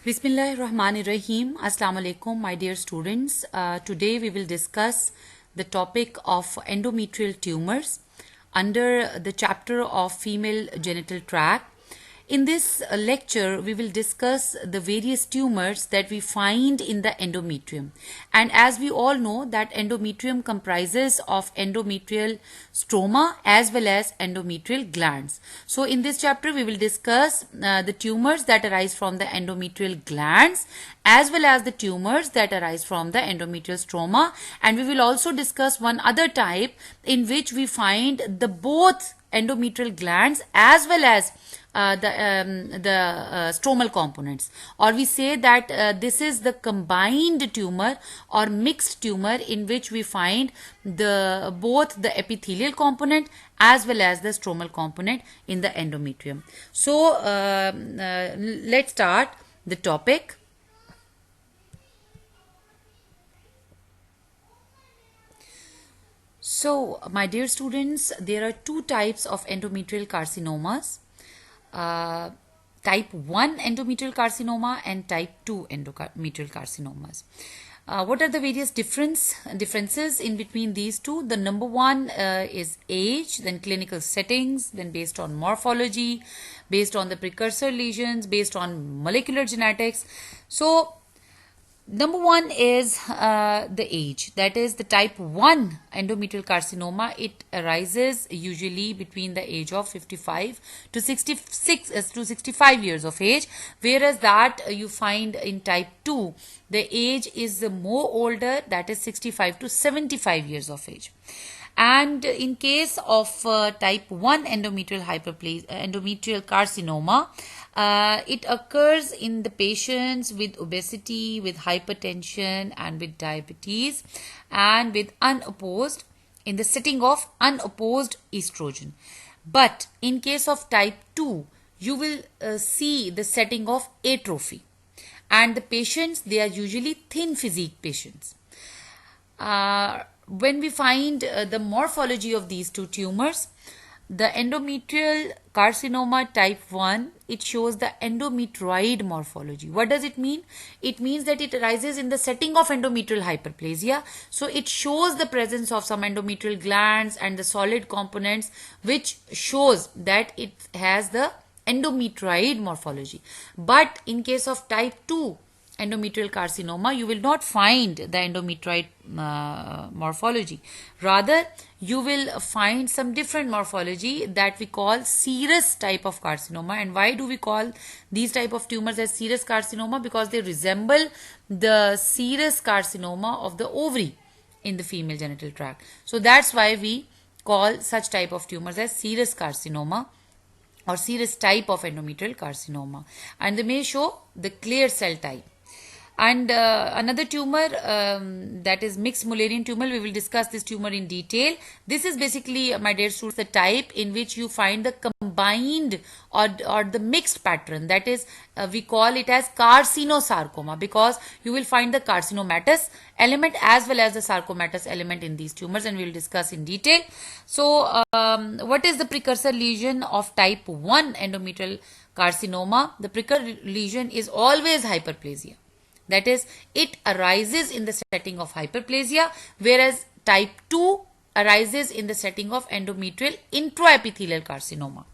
Bismillahirrahmanirrahim. Assalamu alaikum, my dear students. Today we will discuss the topic of endometrial tumors under the chapter of female genital tract. In this lecture, we will discuss the various tumors that we find in the endometrium. And as we all know that endometrium comprises of endometrial stroma as well as endometrial glands. So in this chapter, we will discuss the tumors that arise from the endometrial glands as well as the tumors that arise from the endometrial stroma. And we will also discuss one other type in which we find the both endometrial glands as well as the stromal components, or we say that this is the combined tumor or mixed tumor in which we find both the epithelial component as well as the stromal component in the endometrium. So let's start the topic. So, my dear students, there are two types of endometrial carcinomas. Type 1 endometrial carcinoma and type 2 endometrial carcinomas. What are the various differences in between these two? The number one is age, then clinical settings, then based on morphology, based on the precursor lesions, based on molecular genetics. So, number one is the age, that is the type 1 endometrial carcinoma. It arises usually between the age of 55 to 65 years of age, whereas that you find in type 2 the age is more older, that is 65 to 75 years of age. And in case of type 1 endometrial carcinoma, it occurs in the patients with obesity, with hypertension, and with diabetes, and with in the setting of unopposed estrogen. But in case of type 2, you will see the setting of atrophy. And the patients, they are usually thin physique patients. When we find the morphology of these two tumors, the endometrial carcinoma type 1, it shows the endometrioid morphology. What does it mean? It means that it arises in the setting of endometrial hyperplasia. So it shows the presence of some endometrial glands and the solid components, which shows that it has the endometrioid morphology. But in case of type 2 endometrial carcinoma, you will not find the endometrioid morphology. Rather, you will find some different morphology that we call serous type of carcinoma. And why do we call these type of tumors as serous carcinoma? Because they resemble the serous carcinoma of the ovary in the female genital tract. So that's why we call such type of tumors as serous carcinoma or serous type of endometrial carcinoma. And they may show the clear cell type. And another tumor that is mixed Mullerian tumor, we will discuss this tumor in detail. This is basically, my dear students, the type in which you find the combined or the mixed pattern. That is, we call it as carcinosarcoma, because you will find the carcinomatous element as well as the sarcomatous element in these tumors, and we will discuss in detail. So, what is the precursor lesion of type 1 endometrial carcinoma? The precursor lesion is always hyperplasia. That is, it arises in the setting of hyperplasia, whereas type 2 arises in the setting of endometrial intraepithelial carcinoma.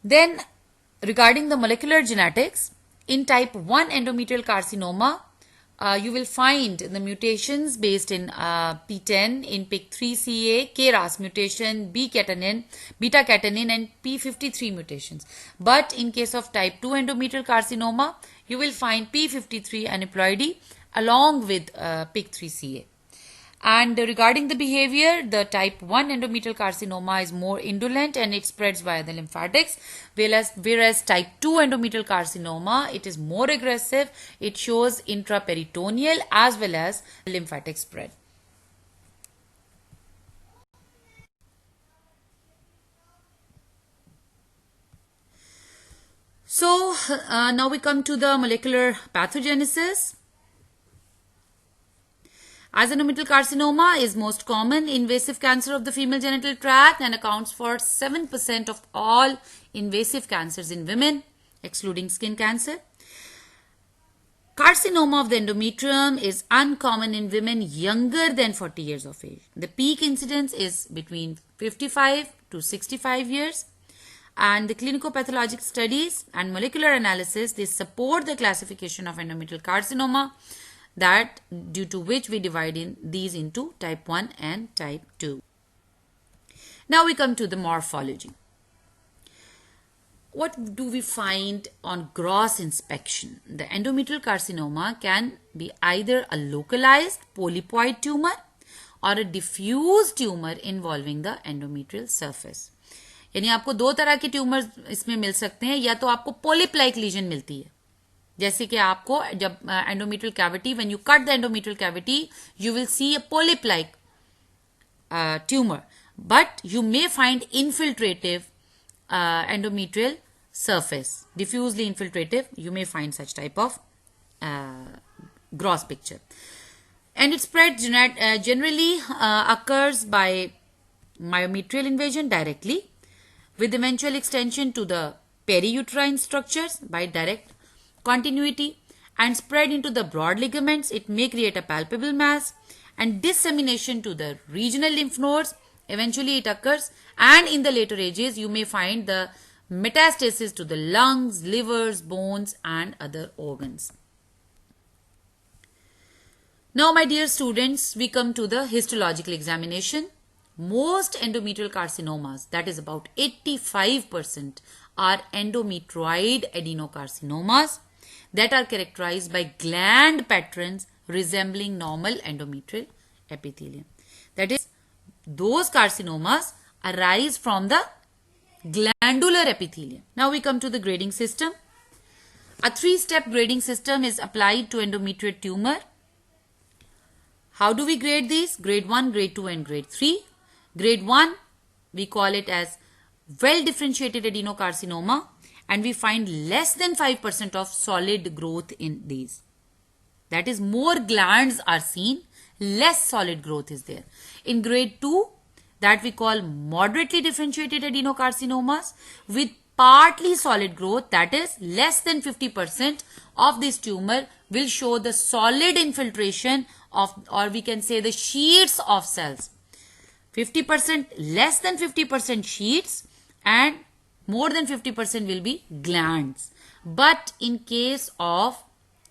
Then, regarding the molecular genetics, in type 1 endometrial carcinoma, you will find the mutations based in PTEN, in PIK3CA, KRAS mutation, beta-catenin, and P53 mutations. But in case of type 2 endometrial carcinoma, you will find P53 aneuploidy along with PIK3CA. And regarding the behavior, the type 1 endometrial carcinoma is more indolent and it spreads via the lymphatics, whereas type 2 endometrial carcinoma, it is more aggressive. It shows intraperitoneal as well as lymphatic spread. So now we come to the molecular pathogenesis. As endometrial carcinoma is most common invasive cancer of the female genital tract and accounts for 7% of all invasive cancers in women, excluding skin cancer. Carcinoma of the endometrium is uncommon in women younger than 40 years of age. The peak incidence is between 55 to 65 years. And the clinicopathologic studies and molecular analysis, they support the classification of endometrial carcinoma, that due to which we divide these into type 1 and type 2. Now we come to the morphology. What do we find on gross inspection? The endometrial carcinoma can be either a localized polypoid tumor or a diffuse tumor involving the endometrial surface. यानी आपको दो तरह के tumour इसमें मिल सकते हैं, या तो आपको पोलिप लाइक लीजन मिलती है, जैसे कि आपको जब endometrial cavity, when you cut the endometrial cavity you will see a polyp like tumour, but you may find infiltrative endometrial surface, diffusely infiltrative, you may find such type of gross picture. And its spread generally occurs by myometrial invasion directly, with eventual extension to the periuterine structures by direct continuity, and spread into the broad ligaments. It may create a palpable mass, and dissemination to the regional lymph nodes. Eventually it occurs, and in the later ages you may find the metastasis to the lungs, livers, bones and other organs. Now my dear students, we come to the histological examination. Most endometrial carcinomas, that is about 85%, are endometrioid adenocarcinomas that are characterized by gland patterns resembling normal endometrial epithelium. That is, those carcinomas arise from the glandular epithelium. Now we come to the grading system. A three-step grading system is applied to endometrial tumor. How do we grade these? Grade 1, grade 2 and grade 3. Grade 1, we call it as well-differentiated adenocarcinoma, and we find less than 5% of solid growth in these. That is, more glands are seen, less solid growth is there. In grade 2, that we call moderately differentiated adenocarcinomas with partly solid growth, that is less than 50% of this tumor will show the solid infiltration of, or we can say the sheets of cells. 50%, less than 50% sheets, and more than 50% will be glands. But in case of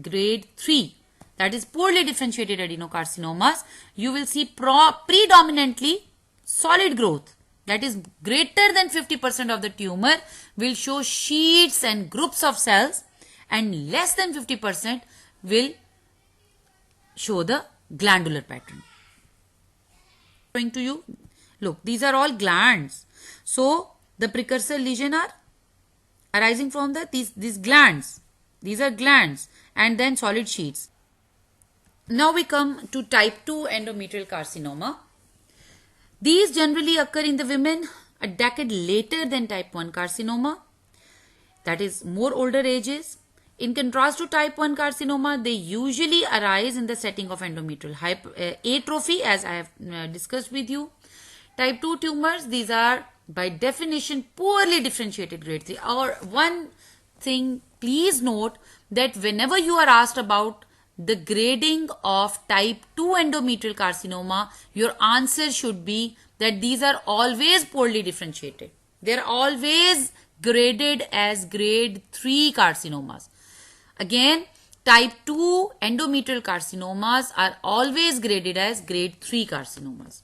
grade 3, that is poorly differentiated adenocarcinomas, you will see predominantly solid growth. That is, greater than 50% of the tumor will show sheets and groups of cells, and less than 50% will show the glandular pattern. Showing to you, look, these are all glands. So the precursor lesion are arising from these glands. These are glands, and then solid sheets. Now we come to type 2 endometrial carcinoma. These generally occur in the women a decade later than type 1 carcinoma, that is more older ages. In contrast to type 1 carcinoma, they usually arise in the setting of endometrial atrophy, as I have discussed with you. Type 2 tumors, these are by definition poorly differentiated grade 3. Or one thing, please note that whenever you are asked about the grading of type 2 endometrial carcinoma, your answer should be that these are always poorly differentiated. They are always graded as grade 3 carcinomas. Again, type 2 endometrial carcinomas are always graded as grade 3 carcinomas.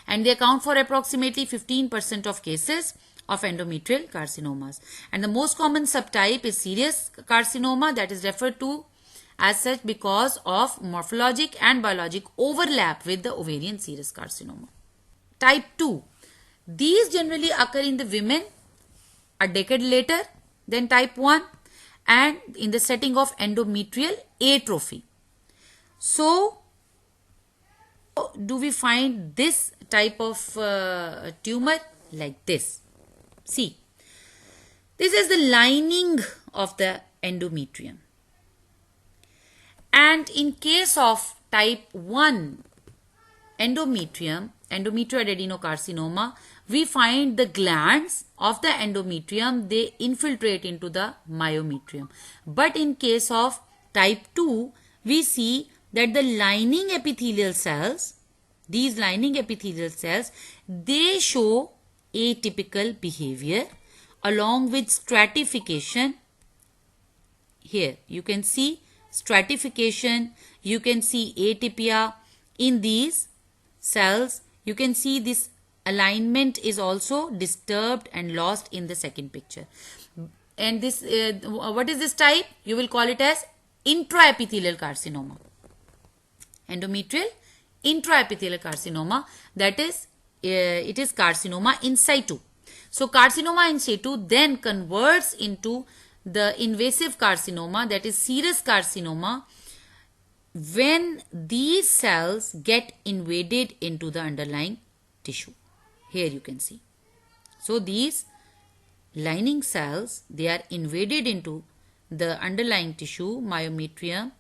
And they account for approximately 15% of cases of endometrial carcinomas. And the most common subtype is serous carcinoma, that is referred to as such because of morphologic and biologic overlap with the ovarian serous carcinoma. Type 2. These generally occur in the women a decade later than type 1 and in the setting of endometrial atrophy. So, do we find this type of tumor like this? See, this is the lining of the endometrium. And in case of type 1 endometrial adenocarcinoma, we find the glands of the endometrium, they infiltrate into the myometrium. But in case of type 2, we see that the lining epithelial cells, these lining epithelial cells, they show atypical behavior along with stratification. Here you can see stratification, you can see atypia in these cells. You can see this alignment is also disturbed and lost in the second picture. And this, what is this type? You will call it as intraepithelial carcinoma. Endometrial intraepithelial carcinoma, that is, it is carcinoma in situ. So carcinoma in situ then converts into the invasive carcinoma, that is serous carcinoma, when these cells get invaded into the underlying tissue. Here you can see. So these lining cells, they are invaded into the underlying tissue, myometrium.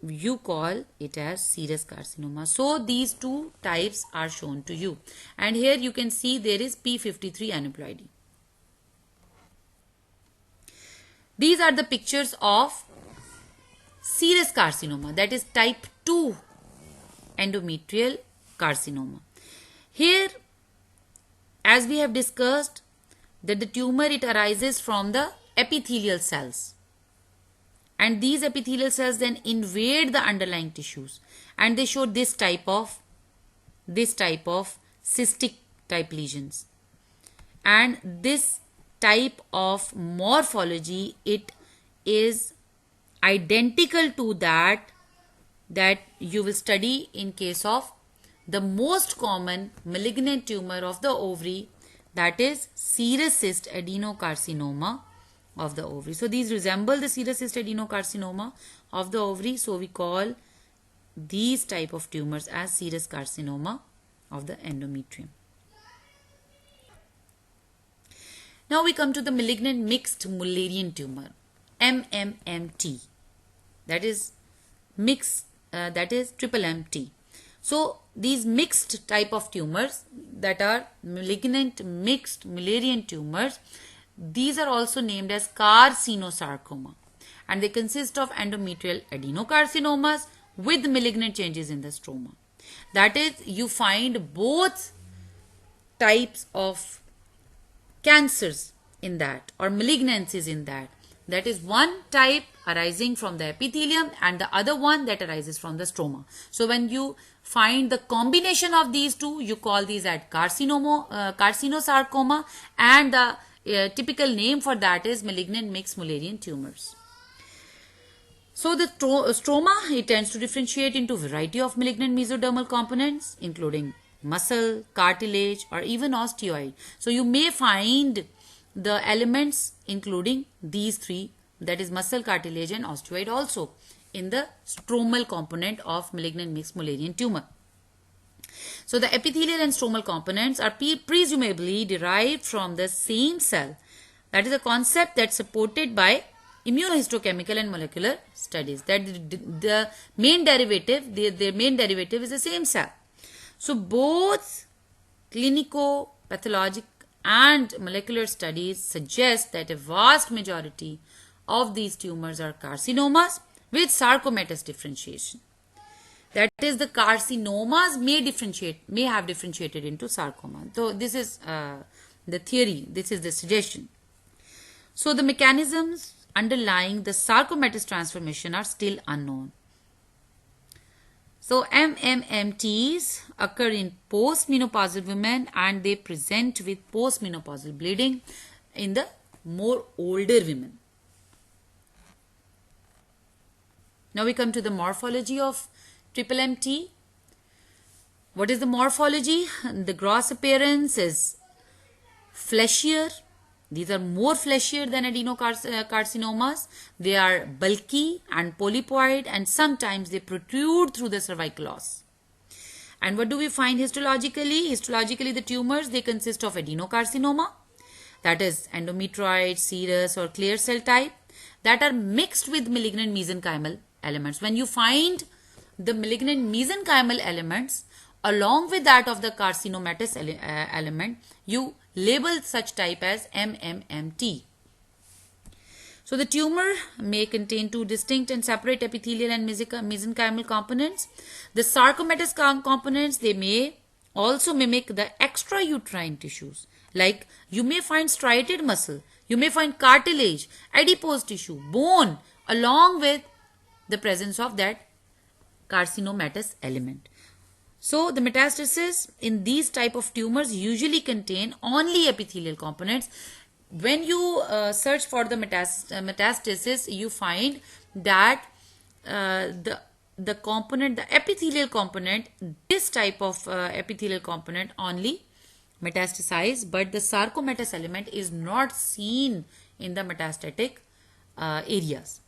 You call it as serous carcinoma. So these two types are shown to you. And here you can see there is P53 aneuploidy. These are the pictures of serous carcinoma, that is type 2 endometrial carcinoma. Here, as we have discussed, that the tumor, it arises from the epithelial cells, and these epithelial cells then invade the underlying tissues, and they show this type of cystic type lesions. And this type of morphology, it is identical to that you will study in case of the most common malignant tumor of the ovary, that is serous cyst adenocarcinoma of the ovary. So these resemble the serous cyst adenocarcinoma of the ovary. So we call these type of tumors as serous carcinoma of the endometrium. Now we come to the malignant mixed Mullerian tumor, MMMT. That is triple MT. So these mixed type of tumors, that are malignant mixed Mullerian tumors, these are also named as carcinosarcoma, and they consist of endometrial adenocarcinomas with malignant changes in the stroma. That is, you find both types of cancers in that, or malignancies in that. That is one type arising from the epithelium and the other one that arises from the stroma. So when you find the combination of these two, you call these as carcinosarcoma, and the typical name for that is malignant mixed Mullerian tumors. So the stroma, it tends to differentiate into a variety of malignant mesodermal components, including muscle, cartilage, or even osteoid. So you may find the elements including these three, that is muscle, cartilage, and osteoid also in the stromal component of malignant mixed Mullerian tumor. So the epithelial and stromal components are presumably derived from the same cell. That is a concept that's supported by immunohistochemical and molecular studies, that the main derivative, their main derivative is the same cell. So both clinico-pathologic and molecular studies suggest that a vast majority of these tumors are carcinomas with sarcomatous differentiation. That is, the carcinomas may have differentiated into sarcoma. So this is the theory, this is the suggestion. So the mechanisms underlying the sarcomatous transformation are still unknown. So MMMTs occur in postmenopausal women, and they present with postmenopausal bleeding in the more older women. Now we come to the morphology of triple MT. What is the morphology? The gross appearance is fleshier. These are more fleshier than adenocarcinomas. They are bulky and polypoid, and sometimes they protrude through the cervical os. And what do we find histologically? Histologically, the tumors, they consist of adenocarcinoma, that is endometrioid, serous, or clear cell type, that are mixed with malignant mesenchymal elements. When you find the malignant mesenchymal elements along with that of the carcinomatous element, you label such type as MMMT. So the tumor may contain two distinct and separate epithelial and mesenchymal components. The sarcomatous components, they may also mimic the extrauterine tissues. Like you may find striated muscle, you may find cartilage, adipose tissue, bone, along with the presence of that carcinomatous element. So the metastasis in these type of tumors usually contain only epithelial components. When you search for the metastasis, you find that the component, the epithelial component, this type of epithelial component only metastasize, but the sarcomatous element is not seen in the metastatic areas.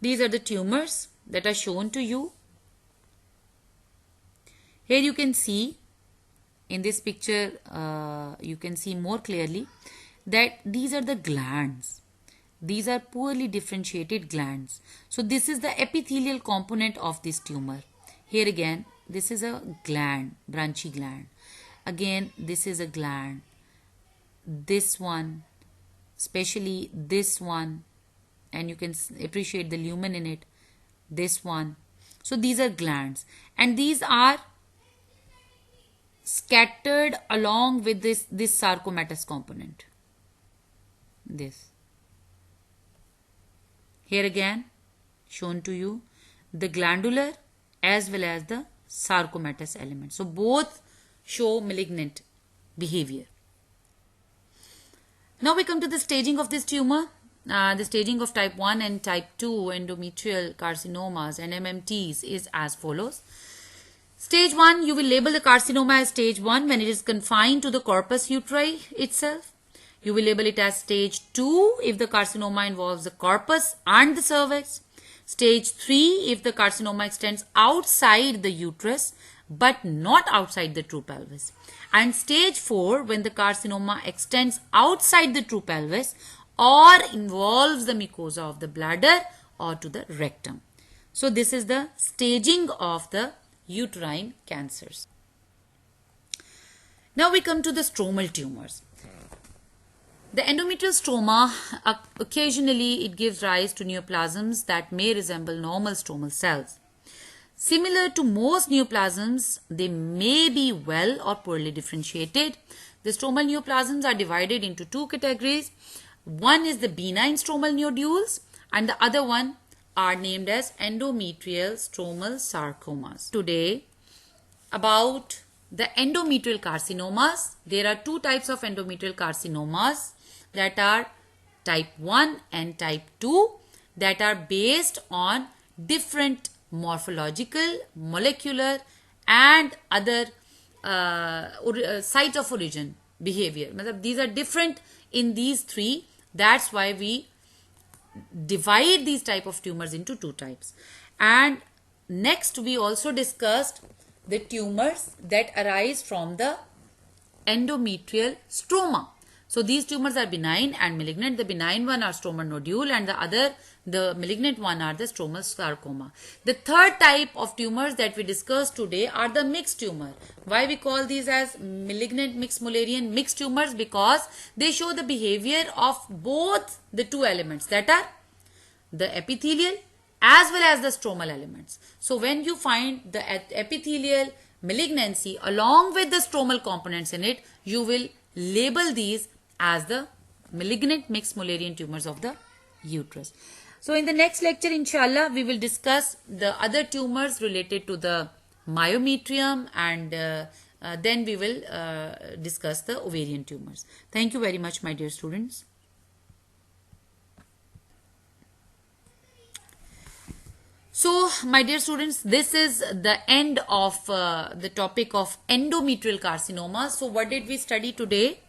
These are the tumors that are shown to you. Here you can see in this picture, you can see more clearly that these are the glands. These are poorly differentiated glands. So this is the epithelial component of this tumor. Here again, this is a gland, branchy gland. Again, this is a gland. This one, especially this one, and you can appreciate the lumen in it. This one. So these are glands, and these are scattered along with this sarcomatous component. This. Here again, shown to you the glandular as well as the sarcomatous element. So both show malignant behavior. Now we come to the staging of this tumor. The staging of type 1 and type 2 endometrial carcinomas and MMTs is as follows. Stage 1, you will label the carcinoma as stage 1 when it is confined to the corpus uteri itself. You will label it as stage 2 if the carcinoma involves the corpus and the cervix. Stage 3 if the carcinoma extends outside the uterus but not outside the true pelvis. And stage 4 when the carcinoma extends outside the true pelvis or involves the mucosa of the bladder or to the rectum. So this is the staging of the uterine cancers. Now we come to the stromal tumors. The endometrial stroma, occasionally it gives rise to neoplasms that may resemble normal stromal cells. Similar to most neoplasms, they may be well or poorly differentiated. The stromal neoplasms are divided into two categories. One is the benign stromal nodules and the other one are named as endometrial stromal sarcomas. Today, about the endometrial carcinomas, there are two types of endometrial carcinomas that are type 1 and type 2 that are based on different morphological, molecular and other site of origin behavior. These are different in these three. That's why we divide these type of tumors into two types. And next we also discussed the tumors that arise from the endometrial stroma. So these tumors are benign and malignant. The benign one are stromal nodule and the malignant one are the stromal sarcoma. The third type of tumors that we discussed today are the mixed tumor. Why we call these as malignant mixed Mullerian mixed tumors? Because they show the behavior of both the two elements, that are the epithelial as well as the stromal elements. So when you find the epithelial malignancy along with the stromal components in it, you will label these as the malignant mixed Mullerian tumors of the uterus. So in the next lecture, inshallah, we will discuss the other tumors related to the myometrium and then we will discuss the ovarian tumors. Thank you very much, my dear students. So, my dear students, this is the end of the topic of endometrial carcinoma. So, what did we study today?